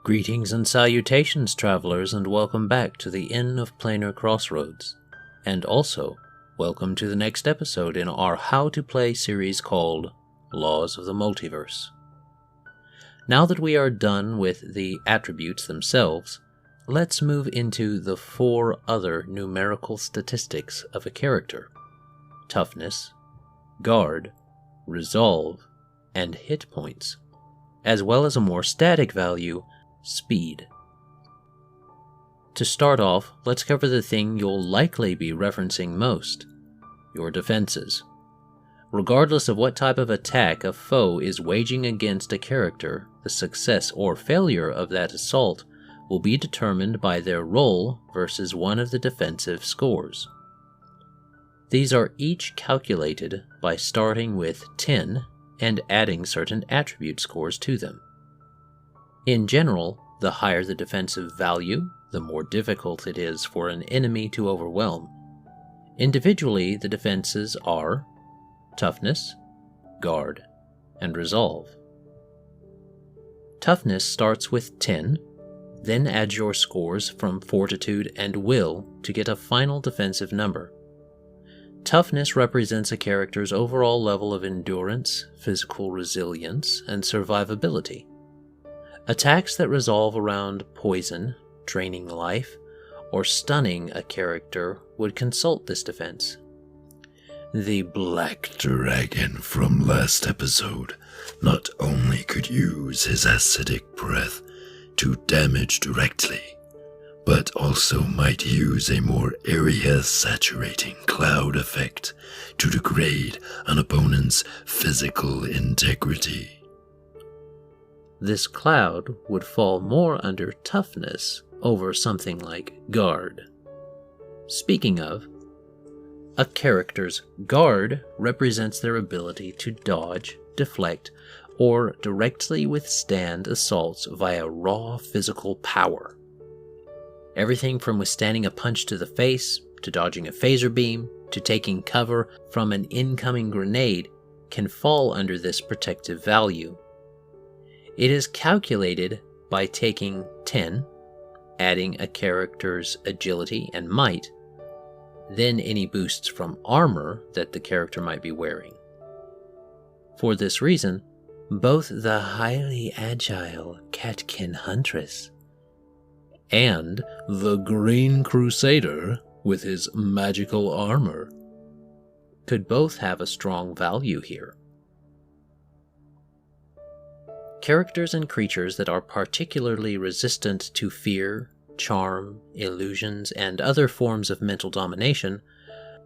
Greetings and salutations, travelers, and welcome back to the Inn of Planar Crossroads. And also, welcome to the next episode in our How to Play series called Laws of the Multiverse. Now that we are done with the attributes themselves, let's move into the 4 other numerical statistics of a character: Toughness, Guard, Resolve, and Hit Points, as well as a more static value, Speed. To start off, let's cover the thing you'll likely be referencing most: your defenses. Regardless of what type of attack a foe is waging against a character, the success or failure of that assault will be determined by their roll versus one of the defensive scores. These are each calculated by starting with 10 and adding certain attribute scores to them. In general, the higher the defensive value, the more difficult it is for an enemy to overwhelm. Individually, the defenses are Toughness, Guard, and Resolve. Toughness starts with 10, then add your scores from Fortitude and Will to get a final defensive number. Toughness represents a character's overall level of endurance, physical resilience, and survivability. Attacks that resolve around poison, draining life, or stunning a character would consult this defense. The Black Dragon from last episode not only could use his acidic breath to damage directly, but also might use a more area-saturating cloud effect to degrade an opponent's physical integrity. This cloud would fall more under Toughness over something like Guard. Speaking of, a character's Guard represents their ability to dodge, deflect, or directly withstand assaults via raw physical power. Everything from withstanding a punch to the face, to dodging a phaser beam, to taking cover from an incoming grenade can fall under this protective value. It is calculated by taking 10, adding a character's agility and might, then any boosts from armor that the character might be wearing. For this reason, both the highly agile Catkin Huntress and the Green Crusader with his magical armor could both have a strong value here. Characters and creatures that are particularly resistant to fear, charm, illusions, and other forms of mental domination,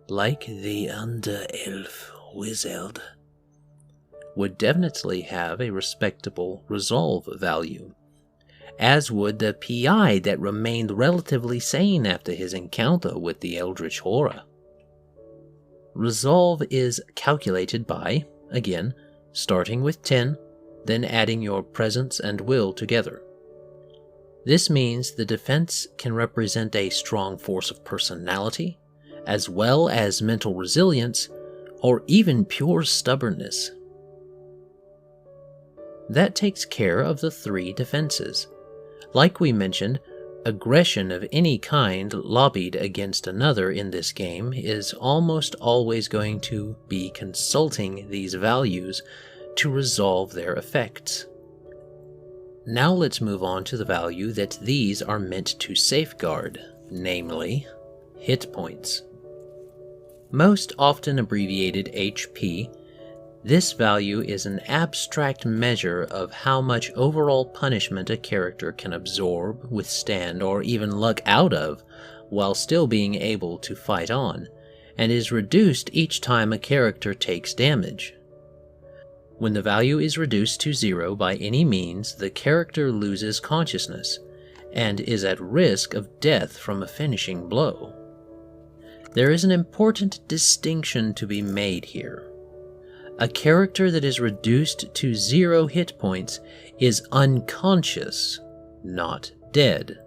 like the Under-Elf Wizard, would definitely have a respectable resolve value, as would the PI that remained relatively sane after his encounter with the Eldritch Horror. Resolve is calculated by, again, starting with 10, then adding your presence and will together. This means the defense can represent a strong force of personality, as well as mental resilience, or even pure stubbornness. That takes care of the 3 defenses. Like we mentioned, aggression of any kind lobbied against another in this game is almost always going to be consulting these values to resolve their effects. Now let's move on to the value that these are meant to safeguard, namely, Hit Points. Most often abbreviated HP, this value is an abstract measure of how much overall punishment a character can absorb, withstand, or even luck out of while still being able to fight on, and is reduced each time a character takes damage. When the value is reduced to 0 by any means, the character loses consciousness and is at risk of death from a finishing blow. There is an important distinction to be made here. A character that is reduced to 0 hit points is unconscious, not dead.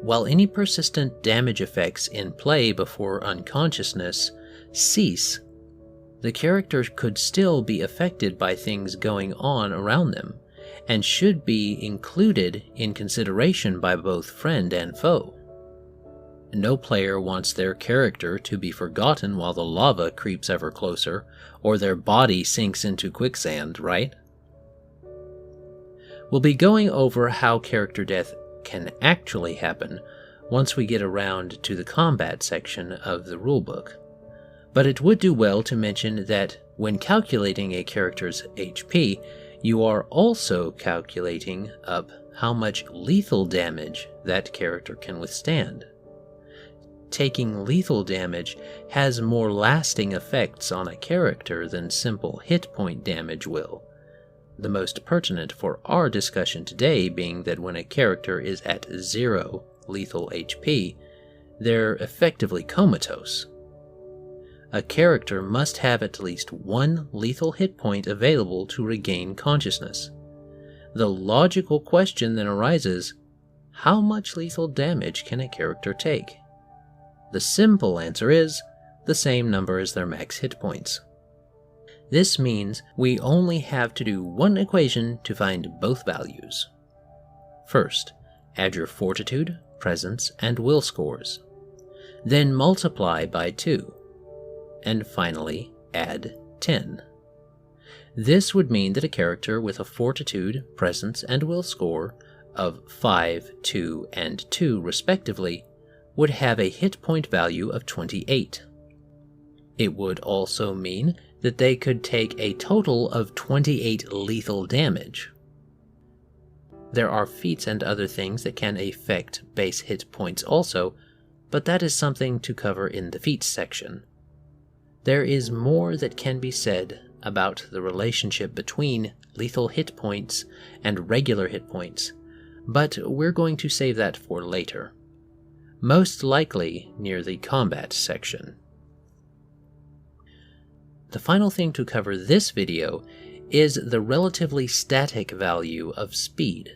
While any persistent damage effects in play before unconsciousness cease, the character could still be affected by things going on around them, and should be included in consideration by both friend and foe. No player wants their character to be forgotten while the lava creeps ever closer, or their body sinks into quicksand, right? We'll be going over how character death can actually happen once we get around to the combat section of the rulebook. But it would do well to mention that when calculating a character's HP, you are also calculating up how much lethal damage that character can withstand. Taking lethal damage has more lasting effects on a character than simple hit point damage will. The most pertinent for our discussion today being that when a character is at 0 lethal HP, they're effectively comatose. A character must have at least 1 lethal hit point available to regain consciousness. The logical question then arises, how much lethal damage can a character take? The simple answer is the same number as their max hit points. This means we only have to do one equation to find both values. First, add your fortitude, presence, and will scores. Then multiply by 2. And finally, add 10. This would mean that a character with a fortitude, presence, and will score of 5, 2, and 2 respectively would have a hit point value of 28. It would also mean that they could take a total of 28 lethal damage. There are feats and other things that can affect base hit points also, but that is something to cover in the feats section. There is more that can be said about the relationship between lethal hit points and regular hit points, but we're going to save that for later. Most likely near the combat section. The final thing to cover this video is the relatively static value of speed.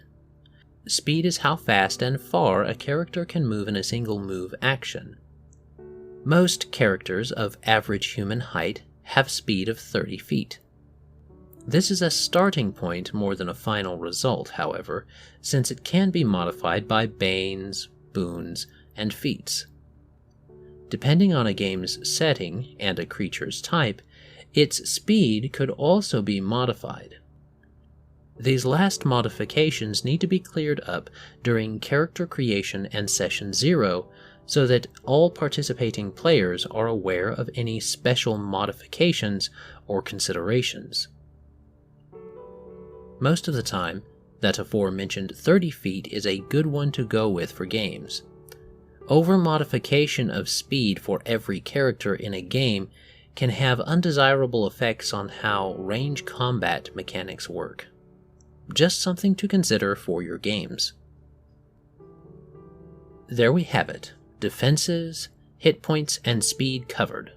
Speed is how fast and far a character can move in a single move action. Most characters of average human height have speed of 30 feet. This is a starting point more than a final result, however, since it can be modified by banes, boons, and feats. Depending on a game's setting and a creature's type, its speed could also be modified. These last modifications need to be cleared up during character creation and session 0 so that all participating players are aware of any special modifications or considerations. Most of the time, that aforementioned 30 feet is a good one to go with for games. Over-modification of speed for every character in a game can have undesirable effects on how range combat mechanics work. Just something to consider for your games. There we have it, defenses, hit points, and speed covered.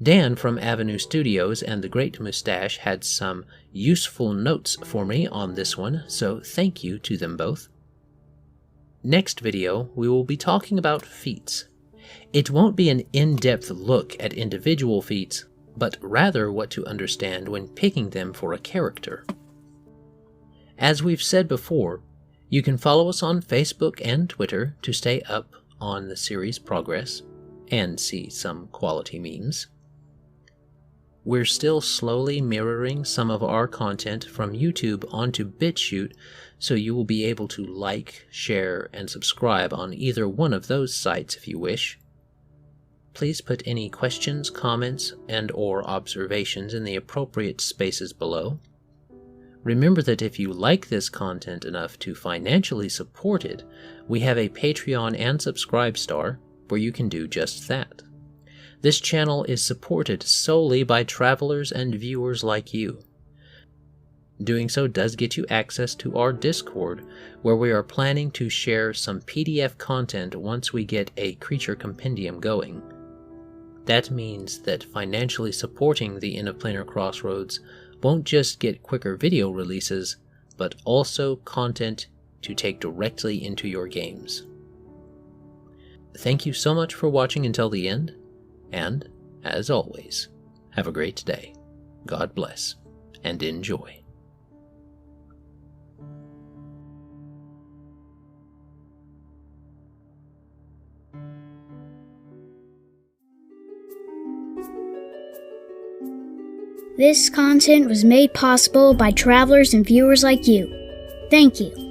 Dan from Avenue Studios and the Great Mustache had some useful notes for me on this one, so thank you to them both. Next video, we will be talking about feats. It won't be an in-depth look at individual feats, but rather what to understand when picking them for a character. As we've said before, you can follow us on Facebook and Twitter to stay up on the series progress and see some quality memes. We're still slowly mirroring some of our content from YouTube onto BitChute, so you will be able to like, share, and subscribe on either one of those sites if you wish. Please put any questions, comments, and/or observations in the appropriate spaces below. Remember that if you like this content enough to financially support it, we have a Patreon and Subscribestar where you can do just that. This channel is supported solely by travelers and viewers like you. Doing so does get you access to our Discord, where we are planning to share some PDF content once we get a creature compendium going. That means that financially supporting the Inn of Planar Crossroads won't just get quicker video releases, but also content to take directly into your games. Thank you so much for watching until the end, and, as always, have a great day. God bless, and enjoy. This content was made possible by travelers and viewers like you. Thank you.